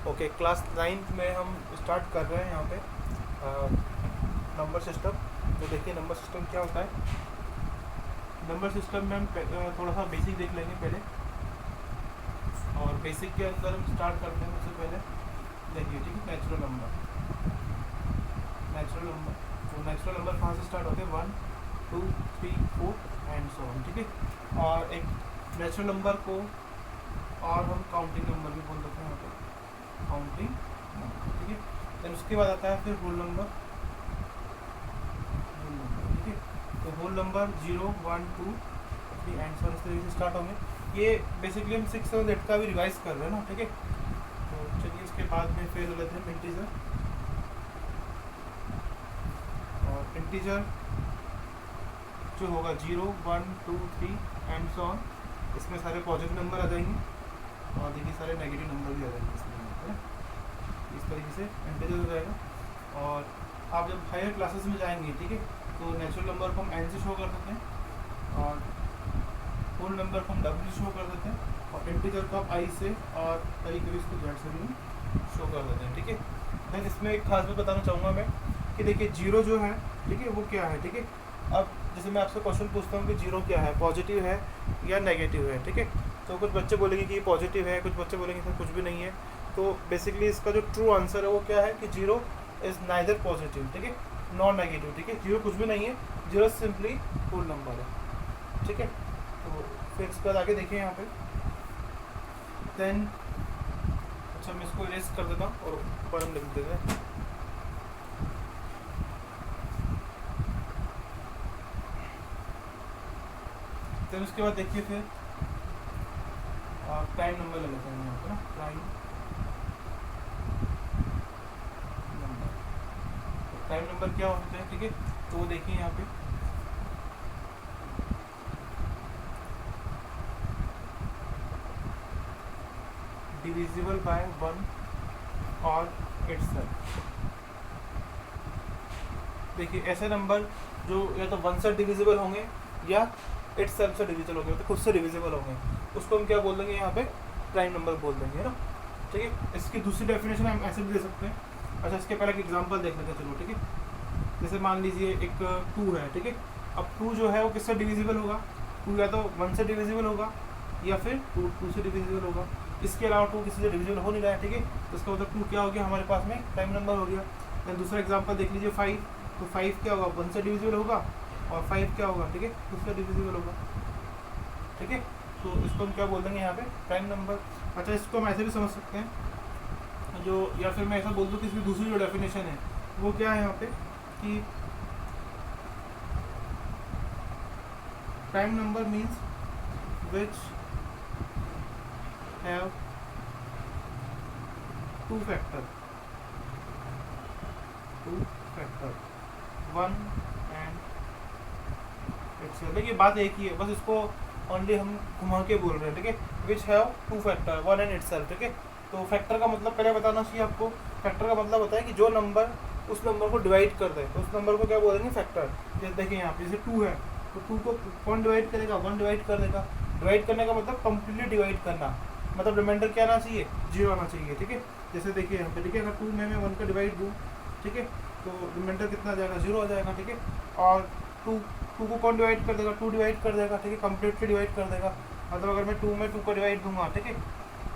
Okay, class 9 में हम start कर रहे हैं यहाँ पे नंबर सिस्टम। तो देखिए नंबर सिस्टम क्या होता है। नंबर सिस्टम में हम थोड़ा सा बेसिक देख लेंगे पहले, और बेसिक के अंदर हम स्टार्ट करते हैं। सबसे पहले देखिए, ठीक है, नेचुरल नंबर। नेचुरल नंबर, तो नेचुरल नंबर कहाँ से स्टार्ट होते हैं? 1 2 3 4 एंड सो ऑन, ठीक है। और एक नेचुरल नंबर को और हम काउंटिंग नंबर भी बोल देते हैं यहाँ पे, काउंटिंग नंबर, ठीक है। देन उसके बाद आता है फिर होल नंबर, ठीक है। तो होल नंबर 0 1 2 3 एंड सो इस तरीके से स्टार्ट होंगे। ये बेसिकली हम 6 7 8 का भी रिवाइज कर रहे हैं ना, ठीक है। तो चलिए इसके बाद में फिर लेते हैं इंटीजर। और इंटीजर जो होगा 0 1 2 3 एंड सो ऑन, इसमें सारे पॉजिटिव नंबर आ जाएंगे और देखिए सारे नेगेटिव नंबर भी आ जाएंगे इसमें, है। इस तरीके से इंटीजर हो जाएगा। और आप जब हायर क्लासेस में जाएंगे, ठीक है, तो नेचुरल नंबर को हम एन से शो कर देते हैं और होल नंबर को हम डब्ल्यू से शो कर देते हैं, और इंटीजर को आप आई से और कभी कभी इसको जेड से भी शो कर देते हैं, ठीक है। देन इसमें एक खास बात बताना चाहूँगा मैं कि देखिए जीरो जो है, ठीक है, वो क्या है, ठीक है। अब जैसे मैं आपसे क्वेश्चन पूछता हूँ कि जीरो क्या है, पॉजिटिव है या नेगेटिव है, ठीक है। तो कुछ बच्चे बोलेंगे कि पॉजिटिव है, कुछ बच्चे बोलेंगे सर कुछ भी नहीं है। तो बेसिकली इसका जो ट्रू आंसर है वो क्या है कि जीरो इज़ नाइदर पॉजिटिव, ठीक है, नॉन नेगेटिव, ठीक है। जीरो कुछ भी नहीं है, जीरो सिंपली होल नंबर है, ठीक है। तो फिर इसके बाद आगे देखिए यहाँ पे, देन अच्छा मैं इसको इरेज कर देता हूँ और ऊपर हम लिख देते हैं। देन उसके बाद देखिए फिर प्राइम नंबर ले लेते हैं यहाँ पे ना, प्राइम नंबर। तो प्राइम नंबर क्या होता है, ठीक है। तो वो देखिए यहाँ पे डिविजिबल बाय 1 और इटसेल्फ। देखिए ऐसे नंबर जो या तो 1 से डिविजिबल होंगे या इटसेल्फ से डिविजिबल होंगे, तो खुद से डिविजिबल होंगे, उसको हम क्या बोल देंगे यहाँ पे? प्राइम नंबर बोल देंगे, है ना, ठीक है। इसकी दूसरी डेफिनेशन हम ऐसे भी दे सकते हैं। अच्छा इसके पहले एक एग्जांपल देख लेते हैं, चलो, ठीक है। जैसे मान लीजिए एक 2 है, ठीक है। अब 2 जो है वो किससे डिविजिबल होगा? 2 या तो 1 से डिविजिबल होगा या फिर 2 से डिविजिबल होगा। इसके अलावा 2 किसी से डिविजिबल हो नहीं रहा है, ठीक है। तो इसका मतलब 2 क्या हो गया हमारे पास में? प्राइम नंबर हो गया। देन दूसरा एग्जाम्पल देख लीजिए 5। तो 5 क्या होगा? 1 से डिविजिबल होगा, और 5 क्या होगा, ठीक है, उससे डिविजिबल होगा, ठीक है। तो इसको हम क्या बोल देंगे यहाँ पे? Prime number. अच्छा इसको हम ऐसे भी समझ सकते हैं जो, या फिर मैं ऐसा बोल दूँ कि इसकी दूसरी जो डेफिनेशन है वो क्या है यहाँ पे कि prime number means which have 2 factor 1 and itself. देखिए बात एक ही है, बस इसको ओनली हम घुमा के बोल रहे हैं, ठीक है। Which have 2 factor 1 and itself, ठीक है। तो फैक्टर का मतलब पहले बताना चाहिए आपको। फैक्टर का मतलब होता है कि जो नंबर उस नंबर को डिवाइड कर दे, तो उस नंबर को क्या बोलेंगे? फैक्टर। जैसे देखिए यहाँ पे जैसे 2 है, तो 2 को कौन डिवाइड करेगा? 1 डिवाइड कर देगा। डिवाइड करने का मतलब कम्प्लीटली डिवाइड करना, मतलब रिमाइंडर क्या आना चाहिए? 0 आना चाहिए, ठीक है। जैसे देखिए यहाँ पे, ठीक है, अगर 2 में मैं 1 का डिवाइड दूँ, ठीक है, तो रिमाइंडर कितना आ जाएगा? 0 आ जाएगा, ठीक है। और 2 को कौन डिवाइड कर देगा? 2 डिवाइड कर देगा, ठीक है, कम्प्लीटली डिवाइड कर देगा। मतलब अगर मैं 2 में 2 को डिवाइड दूंगा, ठीक है,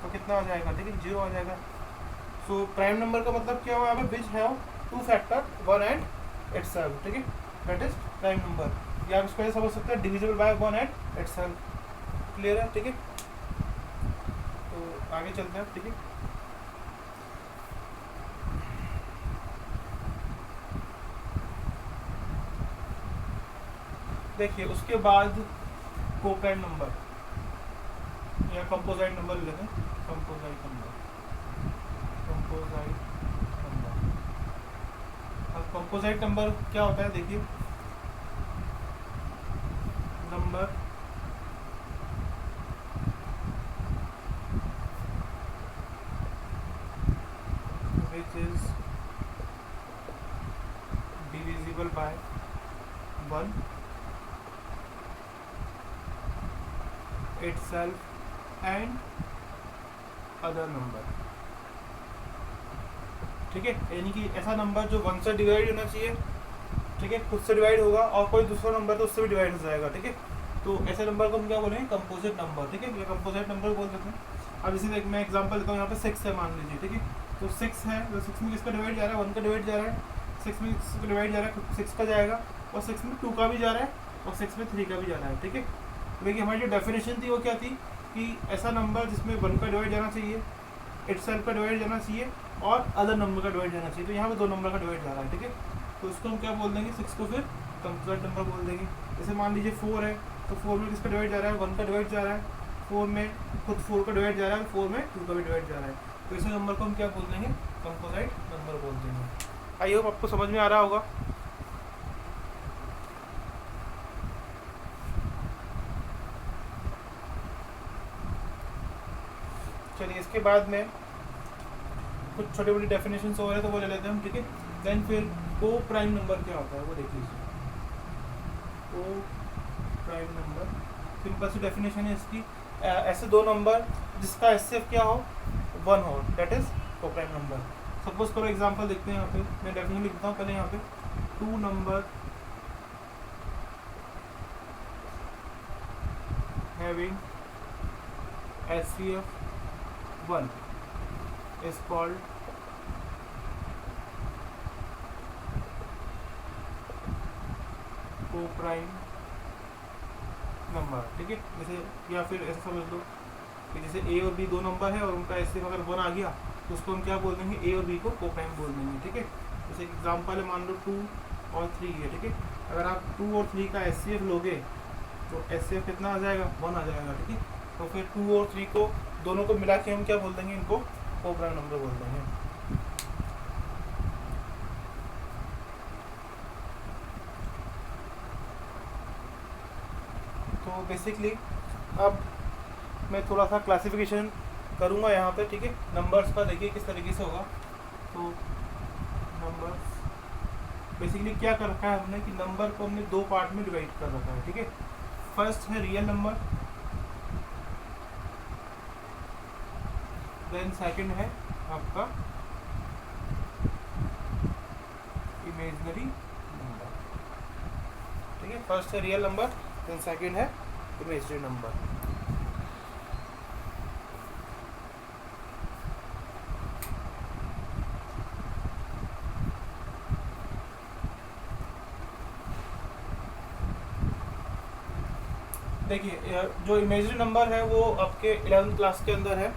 तो कितना आ जाएगा? ठीक है, 0 आ जाएगा। सो प्राइम नंबर का मतलब क्या हुआ यहाँ पे? Which have 2 factor 1 and itself, ठीक है, दैट इज प्राइम नंबर। या आप इसको समझ सकते हैं divisible by 1 and itself. Clear है, ठीक है। तो आगे चलते हैं, ठीक है। देखिए उसके बाद कोप्राइम नंबर या कंपोजाइट नंबर लेते हैं। कंपोजाइट नंबर अब कंपोजाइट नंबर क्या होता है? देखिए number which is divisible by 1 itself and other number, ठीक है, यानी कि ऐसा नंबर जो 1 से डिवाइड होना चाहिए, ठीक है, खुद से डिवाइड होगा और कोई दूसरा नंबर तो उससे भी डिवाइड हो जाएगा, ठीक है। तो ऐसे नंबर को हम क्या बोलेंगे, कंपोजिट नंबर, ठीक है, ये कंपोजिट नंबर बोल देते हैं। अब इसी मैं एग्जांपल लेता हूँ, यहाँ पे 6 है मान लीजिए, ठीक है। तो 6 है, तो 6 में किसका डिवाइड जा रहा है, 1 का डिवाइड जा रहा है, 6 में किसका डिवाइड जा रहा है, 6 का जाएगा, और 6 में 2 का भी जा रहा है, और 6 में 3 का भी जा रहा है, ठीक है। तो देखिए हमारी जो डेफिनेशन थी वो क्या थी कि ऐसा नंबर जिसमें 1 का डिवाइड जाना चाहिए, इटसेल्फ का डिवाइड जाना चाहिए और अदर नंबर का डिवाइड जाना चाहिए। तो यहाँ पे 2 नंबर का डिवाइड जा रहा है, ठीक है। तो इसको हम क्या बोल देंगे, 6 को फिर कंपोजिट नंबर बोल देंगे। जैसे मान लीजिए 4 है, तो 4 में किसका डिवाइड जा रहा है, 1 का डिवाइड जा रहा है, 4 में खुद 4 का डिवाइड जा रहा है, 4 में 2 का भी डिवाइड जा रहा है। तो इस नंबर को हम क्या बोल देंगे, कंपोजिट नंबर बोल देंगे। आई होप आपको समझ में आ रहा होगा। चलिए इसके बाद में कुछ छोटी बड़ी डेफिनेशन हो रहे हैं तो वो ले लेते हैं हम, ठीक है। देन फिर को प्राइम नंबर क्या होता है वो देख लीजिए। को प्राइम नंबर सिंपल सी डेफिनेशन है इसकी, ऐसे 2 नंबर जिसका एचसीएफ क्या हो, 1 हो, दैट इज को प्राइम नंबर। सपोज करो एग्जांपल देखते हैं, यहाँ पे मैं डेफिनेशन लिखता हूँ पहले। यहाँ पे 2 number having HCF 1 is called co-prime number, ठीक है। जैसे या फिर ऐसा समझ लो कि जैसे ए और बी 2 नंबर है और उनका एचसीएफ अगर 1 आ गया तो उसको हम क्या बोल देंगे, ए और बी को को-प्राइम बोल देंगे, ठीक है। जैसे एग्जांपल है, मान लो 2 और 3 है, ठीक है। अगर आप 2 और 3 का एचसीएफ लोगे तो एचसीएफ कितना आ जाएगा, 1 आ जाएगा, ठीक है। तो फिर 2 और 3 को दोनों को मिला के हम क्या बोल देंगे, इनको को-प्राइम नंबर बोल देंगे। तो बेसिकली अब मैं थोड़ा सा क्लासिफिकेशन करूँगा यहाँ पे, ठीक है। नंबर्स का देखिए किस तरीके से होगा। तो नंबर्स बेसिकली क्या कर रखा है हमने कि नंबर को हमने 2 पार्ट में डिवाइड कर रखा है, ठीक है। फर्स्ट है रियल नंबर, देन सेकंड है आपका इमेजिनरी नंबर, ठीक है। फर्स्ट है रियल नंबर, देन सेकंड है इमेजिनरी नंबर। देखिए जो इमेजिनरी नंबर है वो आपके 11th क्लास के अंदर है,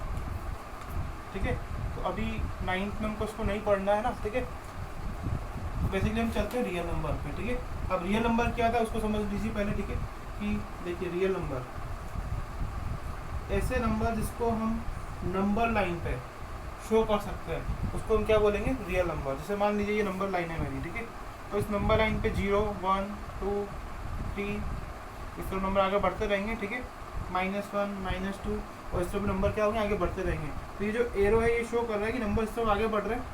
ठीक है। तो अभी 9th में हमको इसको नहीं पढ़ना है ना, ठीक है। बेसिकली हम चलते हैं रियल नंबर पे, ठीक है। अब रियल नंबर क्या था उसको समझ लीजिए पहले, ठीक है। कि देखिए रियल नंबर ऐसे नंबर जिसको हम नंबर लाइन पे शो कर सकते हैं उसको हम क्या बोलेंगे, रियल नंबर। जैसे मान लीजिए ये नंबर लाइन है मेरी, ठीक है। तो इस नंबर लाइन पे 0 1 2 3 इस तरह नंबर आगे बढ़ते रहेंगे, ठीक है। -1 -2 और इस तरह भी नंबर क्या होंगे, आगे बढ़ते रहेंगे। तो ये जो एरो है ये शो कर रहा है कि नंबर इस तरफ आगे बढ़ रहे हैं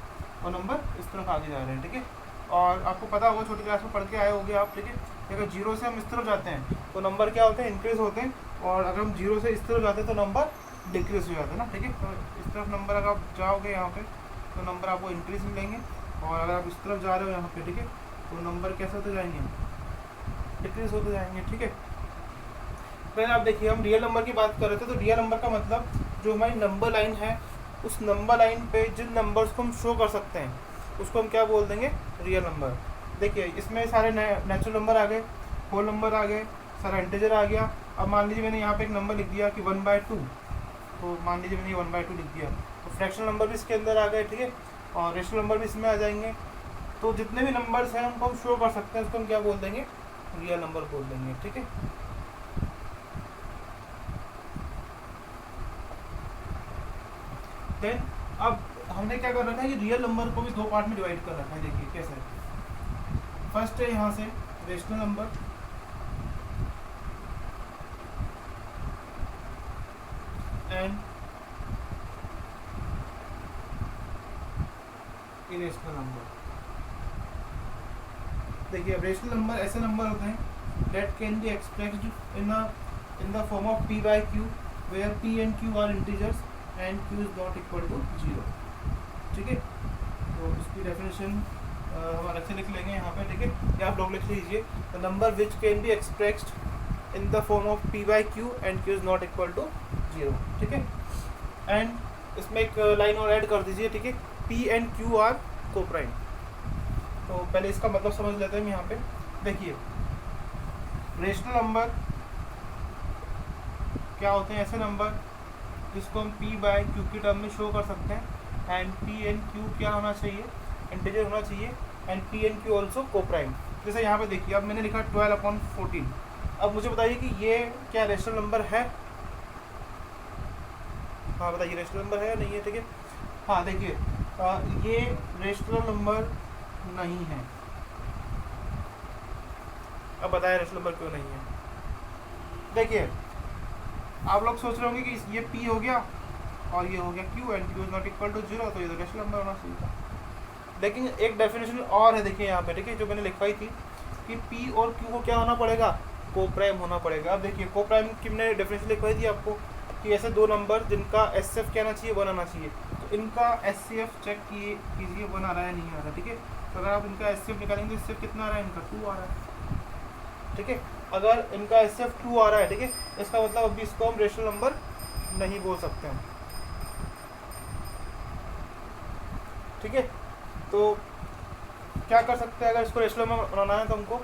और नंबर इस तरफ आगे जा रहे हैं, ठीक है। और आपको पता होगा छोटी क्लास में पढ़ के आए होंगे आप, ठीक है। अगर 0 से हम इस तरफ जाते हैं तो नंबर क्या होते हैं, इंक्रीज होते हैं, और अगर हम 0 से इस तरफ जाते हैं तो नंबर डिक्रीज हो जाते हैं ना, ठीक है। तो इस तरफ नंबर अगर आप जाओगे यहाँ पे तो नंबर आपको इंक्रीज मिलेंगे, और अगर आप इस तरफ जा रहे हो यहाँ पे, ठीक है, तो नंबर कैसे होते जाएंगे, डिक्रीज होते जाएंगे, ठीक है। फिर आप देखिए हम रियल नंबर की बात कर रहे थे, तो रियल नंबर का मतलब जो हमारी नंबर लाइन है उस नंबर लाइन पे जिन नंबर्स को हम शो कर सकते हैं उसको हम क्या बोल देंगे, रियल नंबर। देखिए इसमें सारे नेचुरल नंबर आ गए, होल नंबर आ गए, सारा इंटीजर आ गया। अब मान लीजिए मैंने यहाँ पे एक नंबर लिख दिया कि 1/2, तो मान लीजिए मैंने 1/2 लिख दिया, तो फ्रैक्शनल नंबर भी इसके अंदर आ गए, ठीक है, और रेशनल नंबर भी इसमें आ जाएंगे। तो जितने भी नंबर्स हैं उनको हम शो कर सकते हैं उसको हम क्या बोल देंगे, रियल नंबर बोल देंगे, ठीक है। देन अब हमने क्या कर रखा है कि रियल नंबर को भी 2 पार्ट में डिवाइड कर रखा है। देखिए कैसे, फर्स्ट है यहाँ से rational number, and irrational number. देखिए रेशनल नंबर ऐसे नंबर होते हैं that can be expressed in the form of p/q where p and q are integers and q is not equal to 0, ठीक है। तो इसकी डेफिनेशन हम अलग से लिख लेंगे यहाँ पे, ठीक है, या आप लोग लिख लीजिए, the number which can be expressed in the form of p by q and q is not equal to 0, ठीक है। एंड इसमें एक लाइन और ऐड कर दीजिए, ठीक है, पी एंड क्यू आर को प्राइम। तो पहले इसका मतलब समझ लेते हैं यहाँ पे। देखिए, रेशनल नंबर क्या होते हैं? ऐसे नंबर जिसको हम p बाय क्यू की टर्म में शो कर सकते हैं, एंड p एंड q क्या होना चाहिए? इंटीजर होना चाहिए, and p and q also को प्राइम। जैसे यहाँ पे देखिए, अब मैंने लिखा 12/14। अब मुझे बताइए कि ये क्या रेशनल नंबर है? हाँ बताइए, रेशनल नंबर है या नहीं है? ठीक है, हाँ देखिए, ये रेशनल नंबर नहीं है। अब बताया रेशनल नंबर क्यों नहीं है। देखिए, आप लोग सोच रहे होंगे कि ये p हो गया और ये हो गया q, and q is not equal to 0, तो ये तो रेशनल नंबर होना चाहिए था। लेकिन एक डेफिनेशन और है, देखिए यहाँ पे, ठीक है, जो मैंने लिखवाई थी कि p और q को क्या होना पड़ेगा? को प्राइम होना पड़ेगा। अब देखिए, को प्राइम की मैंने डेफिनेशन लिखवाई थी आपको कि ऐसे दो नंबर जिनका एचसीएफ क्या आना चाहिए? 1 आना चाहिए। तो इनका एचसीएफ चेक कीजिए 1 आ रहा है नहीं आ रहा, ठीक है। तो अगर आप इनका एचसीएफ निकालेंगे तो एचसीएफ कितना आ रहा है? इनका 2 आ रहा है, ठीक है। अगर इनका एचसीएफ 2 आ रहा है, ठीक है, इसका मतलब अभी इसको हम रेशनल नंबर नहीं बोल सकते हैं, ठीक है। तो क्या कर सकते हैं? अगर इसको रेशनल नंबर बनाना है तो हमको